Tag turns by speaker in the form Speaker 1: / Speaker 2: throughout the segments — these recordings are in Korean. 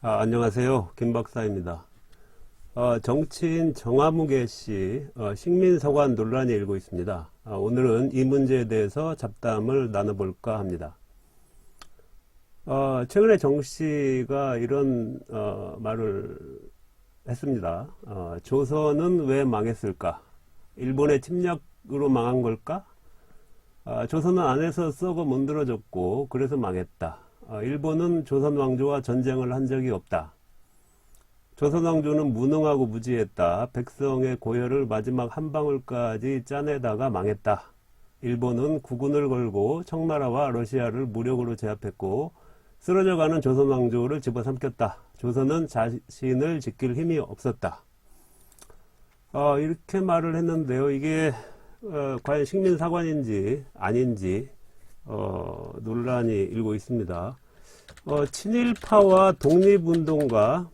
Speaker 1: 안녕하세요. 김 박사입니다. 정치인 정화무계 씨 식민사관 논란이 일고 있습니다. 오늘은 이 문제에 대해서 잡담을 나눠볼까 합니다. 최근에 정 씨가 이런 말을 했습니다. 조선은 왜 망했을까? 일본의 침략으로 망한 걸까? 조선은 안에서 썩어 문드러졌고 그래서 망했다. 일본은 조선 왕조와 전쟁을 한 적이 없다. 조선 왕조는 무능하고 무지했다. 백성의 고열을 마지막 한 방울까지 짜내다가 망했다. 일본은 국군을 걸고 청나라와 러시아를 무력으로 제압했고 쓰러져가는 조선 왕조를 집어삼켰다. 조선은 자신을 지킬 힘이 없었다. 이렇게 말을 했는데요. 이게 과연 식민사관인지 아닌지 논란이 일고 있습니다. 친일파와 독립운동가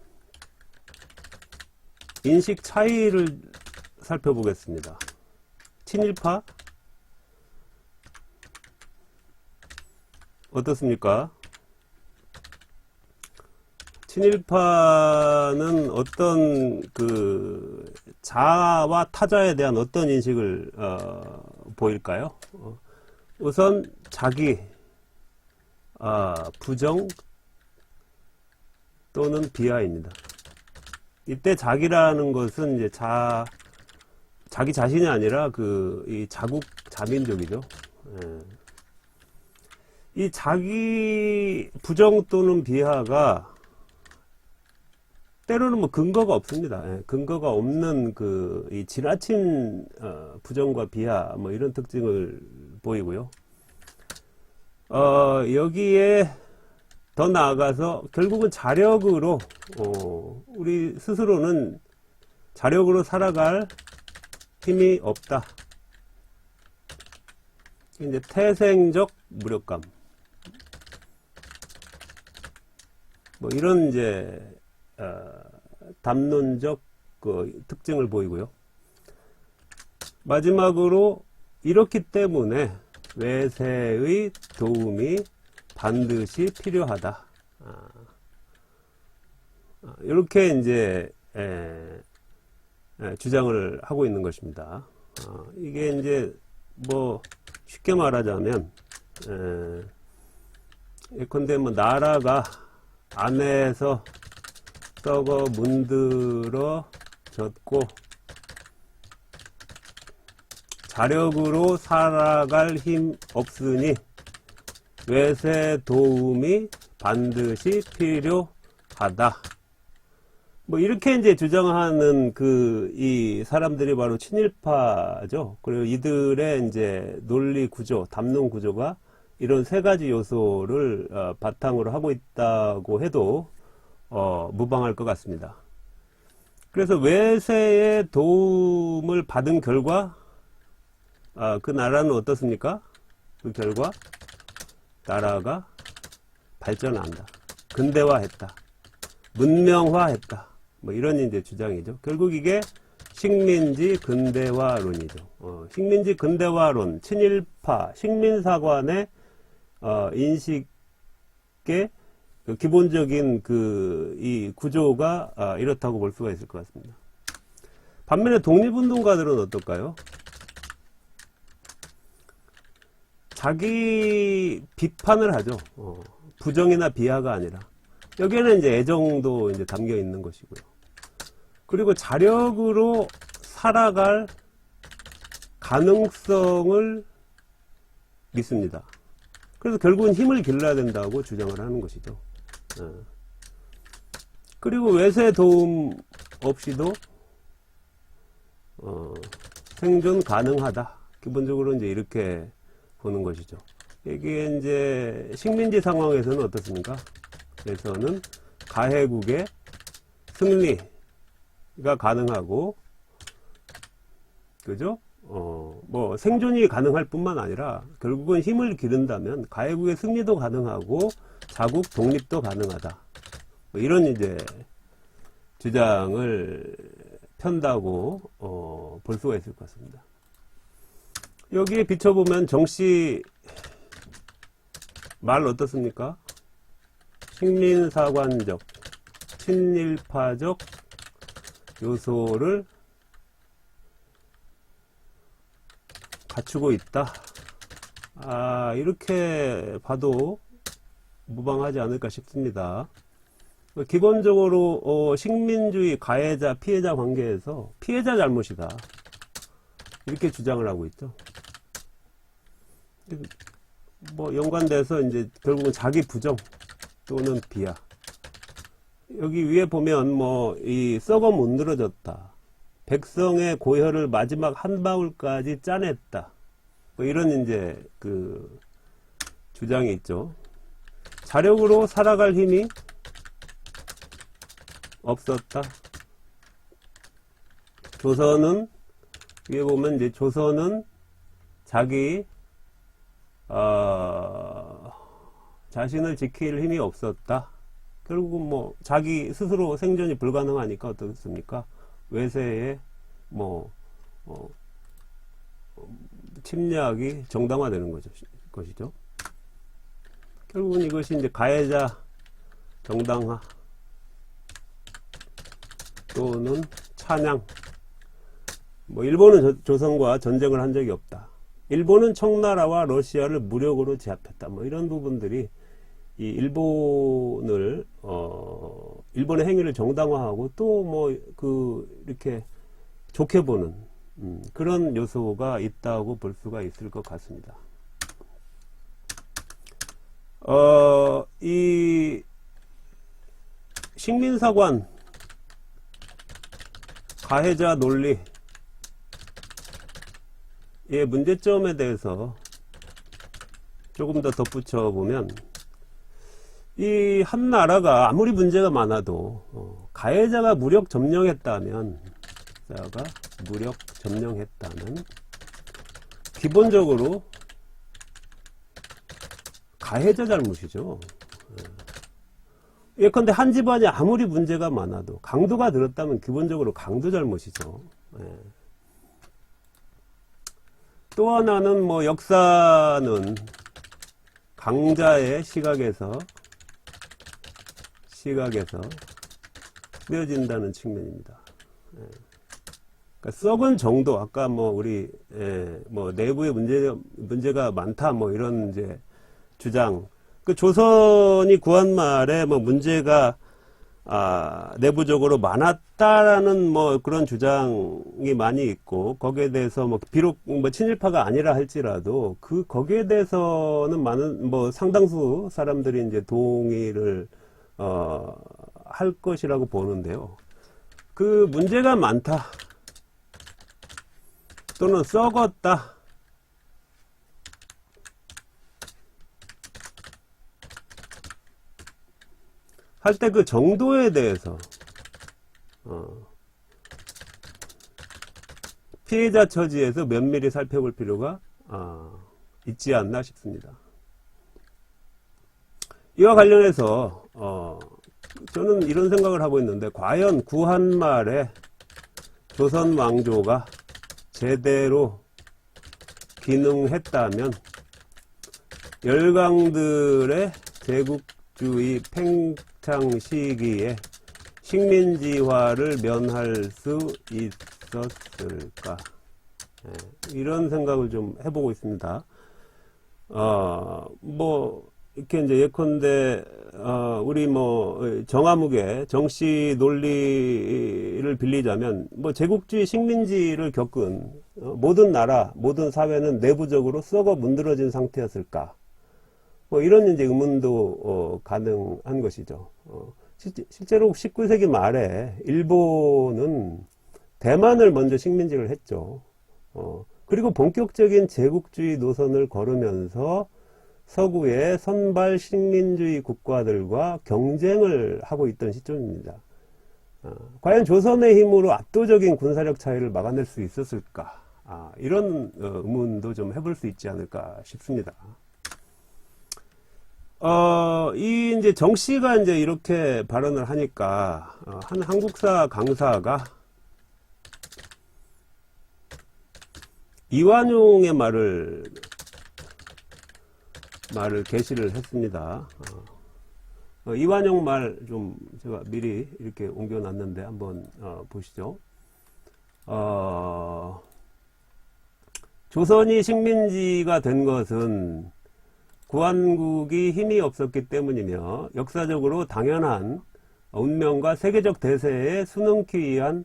Speaker 1: 인식 차이를 살펴보겠습니다. 친일파 어떻습니까? 친일파는 어떤 자아와 타자에 대한 어떤 인식을 보일까요? 우선 자기, 부정 또는 비하입니다. 이때 자기라는 것은 이제 자기 자신이 아니라 이 자국 자민족이죠. 이 자기 부정 또는 비하가 때로는 뭐 근거가 없습니다. 근거가 없는 이 지나친 부정과 비하 뭐 이런 특징을 보이고요. 여기에 더 나아가서 결국은 자력으로 우리 스스로는 자력으로 살아갈 힘이 없다. 이제 태생적 무력감 뭐 이런 이제 담론적 특징을 보이고요. 마지막으로 이렇기 때문에 외세의 도움이 반드시 필요하다. 이렇게 이제 주장을 하고 있는 것입니다. 이게 이제 뭐 쉽게 말하자면 예컨대 뭐 나라가 안에서 썩어 문드러졌고 자력으로 살아갈 힘 없으니 외세 도움이 반드시 필요하다. 뭐 이렇게 이제 주장하는 이 사람들이 바로 친일파죠. 그리고 이들의 이제 논리 구조, 담론 구조가 이런 세 가지 요소를 바탕으로 하고 있다고 해도 무방할 것 같습니다. 그래서 외세의 도움을 받은 결과 그 나라는 어떻습니까? 그 결과 나라가 발전한다. 근대화했다. 문명화했다. 뭐 이런 이제 주장이죠. 결국 이게 식민지 근대화론이죠. 식민지 근대화론, 친일파, 식민사관의 인식의 기본적인 이 구조가 이렇다고 볼 수가 있을 것 같습니다. 반면에 독립운동가들은 어떨까요? 자기 비판을 하죠. 부정이나 비하가 아니라. 여기에는 이제 애정도 이제 담겨 있는 것이고요. 그리고 자력으로 살아갈 가능성을 믿습니다. 그래서 결국은 힘을 길러야 된다고 주장을 하는 것이죠. 그리고 외세 도움 없이도 생존 가능하다. 기본적으로 이제 이렇게 보는 것이죠. 이게 이제 식민지 상황에서는 어떻습니까? 그래서는 가해국의 승리가 가능하고, 그죠? 뭐 생존이 가능할 뿐만 아니라 결국은 힘을 기른다면 가해국의 승리도 가능하고 자국 독립도 가능하다. 뭐 이런 이제 주장을 편다고 볼 수가 있을 것 같습니다. 여기에 비춰보면 정씨 말 어떻습니까? 식민사관적, 친일파적 요소를 갖추고 있다. 이렇게 봐도 무방하지 않을까 싶습니다. 기본적으로 식민주의 가해자 피해자 관계에서 피해자 잘못이다 이렇게 주장을 하고 있죠. 뭐 연관돼서 이제 결국은 자기 부정 또는 비하. 여기 위에 보면 뭐 이 썩어 못 늘어졌다. 백성의 고혈을 마지막 한 방울까지 짜냈다. 뭐 이런 이제 그 주장이 있죠. 자력으로 살아갈 힘이 없었다. 조선은 위에 보면 이제 조선은 자기 자신을 지킬 힘이 없었다. 결국은 뭐 자기 스스로 생존이 불가능하니까 어떻습니까? 외세의 뭐 침략이 정당화되는 것이죠. 결국은 이것이 이제 가해자 정당화 또는 찬양. 뭐 일본은 조선과 전쟁을 한 적이 없다. 일본은 청나라와 러시아를 무력으로 제압했다. 뭐 이런 부분들이 이 일본의 행위를 정당화하고 또 뭐 이렇게 좋게 보는 그런 요소가 있다고 볼 수가 있을 것 같습니다. 이 식민사관 가해자 논리의 문제점에 대해서 조금 더 덧붙여 보면 이 한 나라가 아무리 문제가 많아도 가해자가 무력 점령했다면 기본적으로 가해자 잘못이죠. 예컨대 한 집안이 아무리 문제가 많아도 강도가 들었다면 기본적으로 강도 잘못이죠. 또 하나는 뭐 역사는 강자의 시각에서 그려진다는 측면입니다. 그러니까 썩은 정도, 아까 뭐 우리 뭐 내부의 문제가 많다 뭐 이런 이제 주장. 그 조선이 구한 말에 뭐 문제가 내부적으로 많았다라는 뭐 그런 주장이 많이 있고 거기에 대해서 뭐 비록 뭐 친일파가 아니라 할지라도 거기에 대해서는 많은 뭐 상당수 사람들이 이제 동의를 할 것이라고 보는데요. 그 문제가 많다 또는 썩었다 할 때 그 정도에 대해서 피해자 처지에서 면밀히 살펴볼 필요가 있지 않나 싶습니다. 이와 관련해서 저는 이런 생각을 하고 있는데 과연 구한말에 조선 왕조가 제대로 기능했다면 열강들의 제국주의 팽창 시기에 식민지화를 면할 수 있었을까? 이런 생각을 좀 해보고 있습니다. 뭐 이렇게 이제 예컨대 우리 뭐 정화묵의 정씨 논리를 빌리자면 뭐 제국주의 식민지를 겪은 모든 나라 모든 사회는 내부적으로 썩어 문드러진 상태였을까? 뭐 이런 이제 의문도 가능한 것이죠. 실제로 19세기 말에 일본은 대만을 먼저 식민지를 했죠. 그리고 본격적인 제국주의 노선을 걸으면서 서구의 선발 식민주의 국가들과 경쟁을 하고 있던 시점입니다. 과연 조선의 힘으로 압도적인 군사력 차이를 막아낼 수 있었을까? 이런 의문도 좀 해볼 수 있지 않을까 싶습니다. 이 이제 정 씨가 이제 이렇게 발언을 하니까 한 한국사 강사가 이완용의 말을 게시를 했습니다. 이완용 말 좀 제가 미리 이렇게 옮겨놨는데 한번 보시죠. 조선이 식민지가 된 것은 구한국이 힘이 없었기 때문이며 역사적으로 당연한 운명과 세계적 대세에 수능키 위한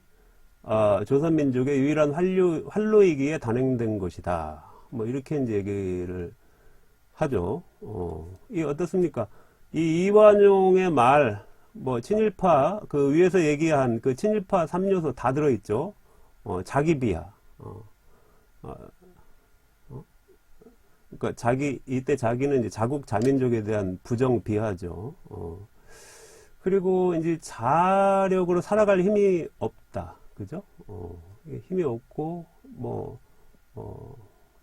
Speaker 1: 조선민족의 유일한 활로이기에 단행된 것이다. 뭐 이렇게 이제 얘기를 하죠. 이 어떻습니까? 이 이완용의 말, 뭐 친일파 그 위에서 얘기한 그 친일파 3요소 다 들어있죠. 자기 비하. 그러니까 이때 자기는 이제 자국 자민족에 대한 부정 비하죠. 그리고 이제 자력으로 살아갈 힘이 없다. 그죠? 힘이 없고,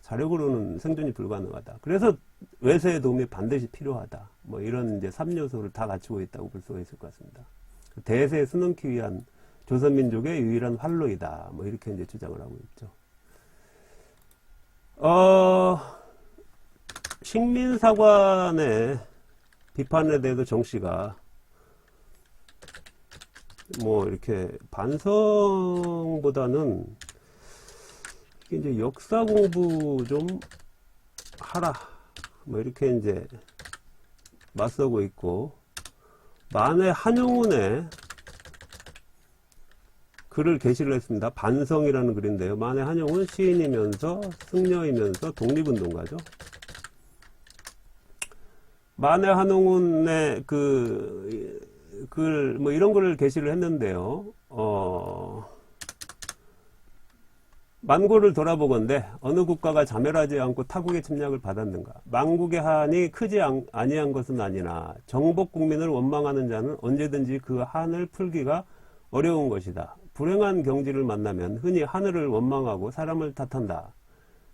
Speaker 1: 자력으로는 생존이 불가능하다. 그래서 외세의 도움이 반드시 필요하다. 뭐 이런 이제 3요소를 다 갖추고 있다고 볼 수가 있을 것 같습니다. 대세에 수능키 위한 조선민족의 유일한 활로이다. 뭐 이렇게 이제 주장을 하고 있죠. 식민사관의 비판에 대해서 정씨가 뭐 이렇게 반성보다는 이제 역사 공부 좀 하라 뭐 이렇게 이제 맞서고 있고, 만해 한용운의 글을 게시를 했습니다. 반성이라는 글인데요. 만해 한용운 시인이면서 승려이면서 독립운동가죠. 만해 한용운의 그 글 뭐 이런 글을 게시를 했는데요. 만고를 돌아보건대 어느 국가가 자멸하지 않고 타국의 침략을 받았는가. 만국의 한이 크지 아니한 것은 아니나 정복 국민을 원망하는 자는 언제든지 그 한을 풀기가 어려운 것이다. 불행한 경지를 만나면 흔히 하늘을 원망하고 사람을 탓한다.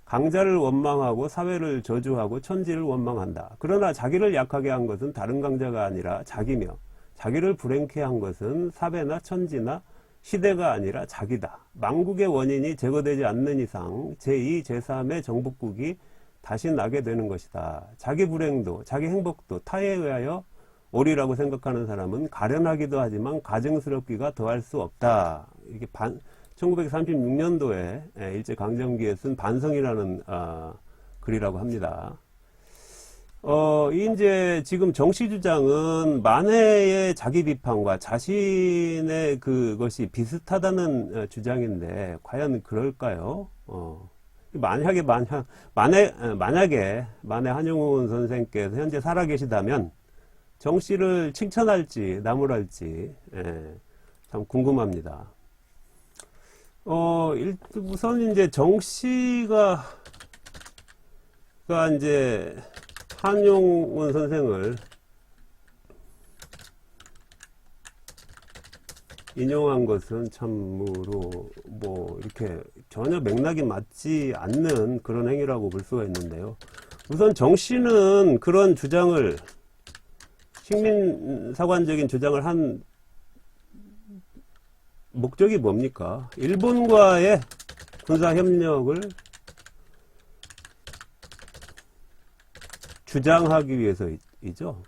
Speaker 1: 강자를 원망하고 사회를 저주하고 천지를 원망한다. 그러나 자기를 약하게 한 것은 다른 강자가 아니라 자기며, 자기를 불행케 한 것은 사회나 천지나 시대가 아니라 자기다. 만국의 원인이 제거되지 않는 이상 제2, 제3의 정복국이 다시 나게 되는 것이다. 자기 불행도 자기 행복도 타에 의하여 옳으라고 생각하는 사람은 가련하기도 하지만 가증스럽기가 더할 수 없다. 이게 1936년도에 일제강점기에 쓴 반성이라는 글이라고 합니다. 이제 지금 정씨 주장은 만해의 자기 비판과 자신의 그것이 비슷하다는 주장인데 과연 그럴까요? 만약에 만해 한용운 선생께서 현재 살아계시다면 정씨를 칭찬할지 나무랄지 참 궁금합니다. 우선 이제 정씨가 이제 한용운 선생을 인용한 것은 참으로 뭐 이렇게 전혀 맥락이 맞지 않는 그런 행위라고 볼 수가 있는데요. 우선 정씨는 그런 주장을, 식민사관적인 주장을 한 목적이 뭡니까? 일본과의 군사협력을 주장하기 위해서이죠.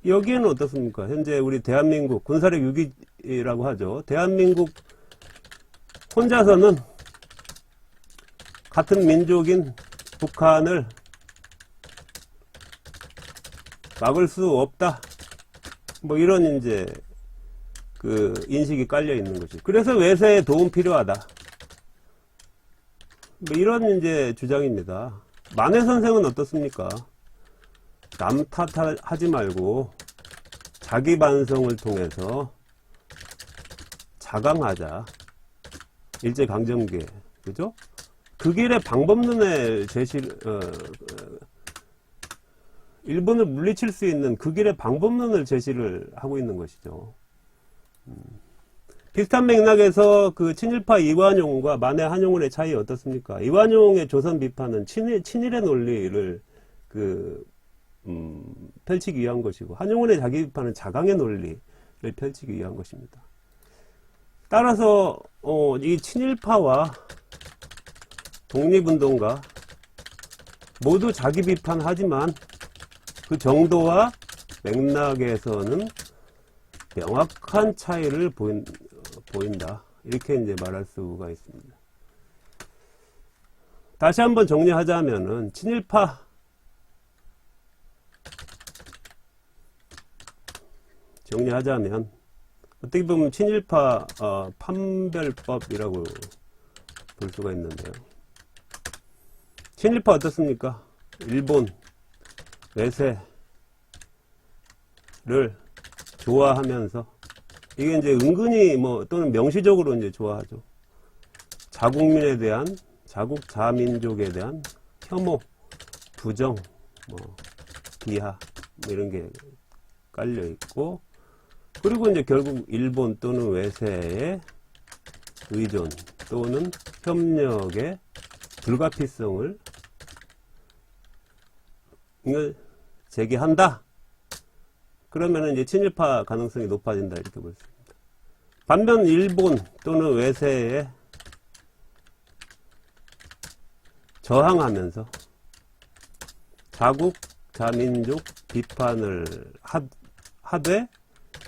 Speaker 1: 여기에는 어떻습니까? 현재 우리 대한민국 군사력 6위라고 하죠. 대한민국 혼자서는 같은 민족인 북한을 막을 수 없다. 뭐 이런 이제 그 인식이 깔려 있는 거지. 그래서 외세에 도움 필요하다. 뭐 이런 이제 주장입니다. 만해 선생은 어떻습니까? 남 탓하지 말고 자기 반성을 통해서 자강하자. 일제강점기에. 그죠? 그 길에 방법론을 일본을 물리칠 수 있는 그 길의 방법론을 제시를 하고 있는 것이죠. 비슷한 맥락에서 그 친일파 이완용과 만해 한용운의 차이 어떻습니까? 이완용의 조선 비판은 친일의 논리를 펼치기 위한 것이고, 한용운의 자기 비판은 자강의 논리를 펼치기 위한 것입니다. 따라서 이 친일파와 독립운동가 모두 자기 비판하지만 그 정도와 맥락에서는 명확한 차이를 보인다. 이렇게 이제 말할 수가 있습니다. 다시 한번 정리하자면은 친일파 정리하자면 어떻게 보면 친일파 판별법이라고 볼 수가 있는데요. 친일파 어떻습니까? 일본 외세를 좋아하면서 이게 이제 은근히 또는 명시적으로 이제 좋아하죠. 자국민에 대한 자국 자민족에 대한 혐오, 부정, 비하 이런 게 깔려 있고, 그리고 이제 결국 일본 또는 외세의 의존 또는 협력의 불가피성을 이걸 제기한다. 그러면은 이제 친일파 가능성이 높아진다 이렇게 볼 수 있습니다. 반면 일본 또는 외세에 저항하면서 자국 자민족 비판을 하되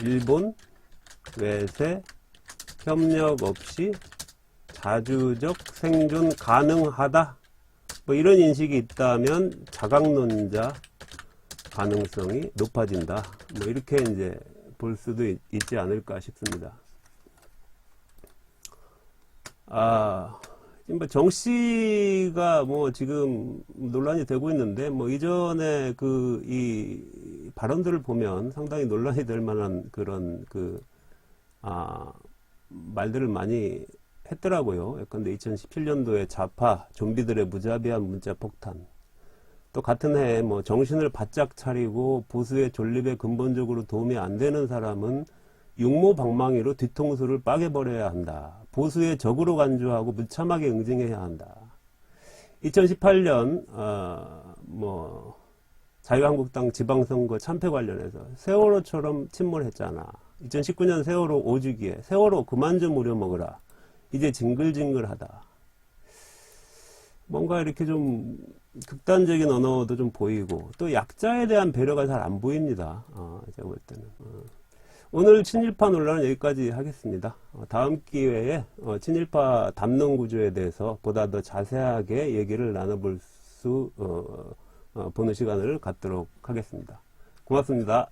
Speaker 1: 일본 외세 협력 없이 자주적 생존 가능하다. 이런 인식이 있다면 자각론자 가능성이 높아진다. 이렇게 이제 볼 수도 있지 않을까 싶습니다. 정 씨가 지금 논란이 되고 있는데, 이전에 이 발언들을 보면 상당히 논란이 될 만한 그런 말들을 많이 했더라고요. 예컨대 2017년도에 좌파 좀비들의 무자비한 문자 폭탄, 또 같은 해에 정신을 바짝 차리고 보수의 존립에 근본적으로 도움이 안 되는 사람은 육모방망이로 뒤통수를 빠개버려야 한다. 보수의 적으로 간주하고 무참하게 응징해야 한다. 2018년 자유한국당 지방선거 참패 관련해서 세월호처럼 침몰했잖아. 2019년 세월호 5주기에 세월호 그만 좀 우려먹으라. 이제 징글징글하다. 뭔가 이렇게 좀 극단적인 언어도 좀 보이고, 또 약자에 대한 배려가 잘 안 보입니다. 제가 볼 때는. 오늘 친일파 논란은 여기까지 하겠습니다. 다음 기회에 친일파 담론 구조에 대해서 보다 더 자세하게 얘기를 나눠볼 보는 시간을 갖도록 하겠습니다. 고맙습니다.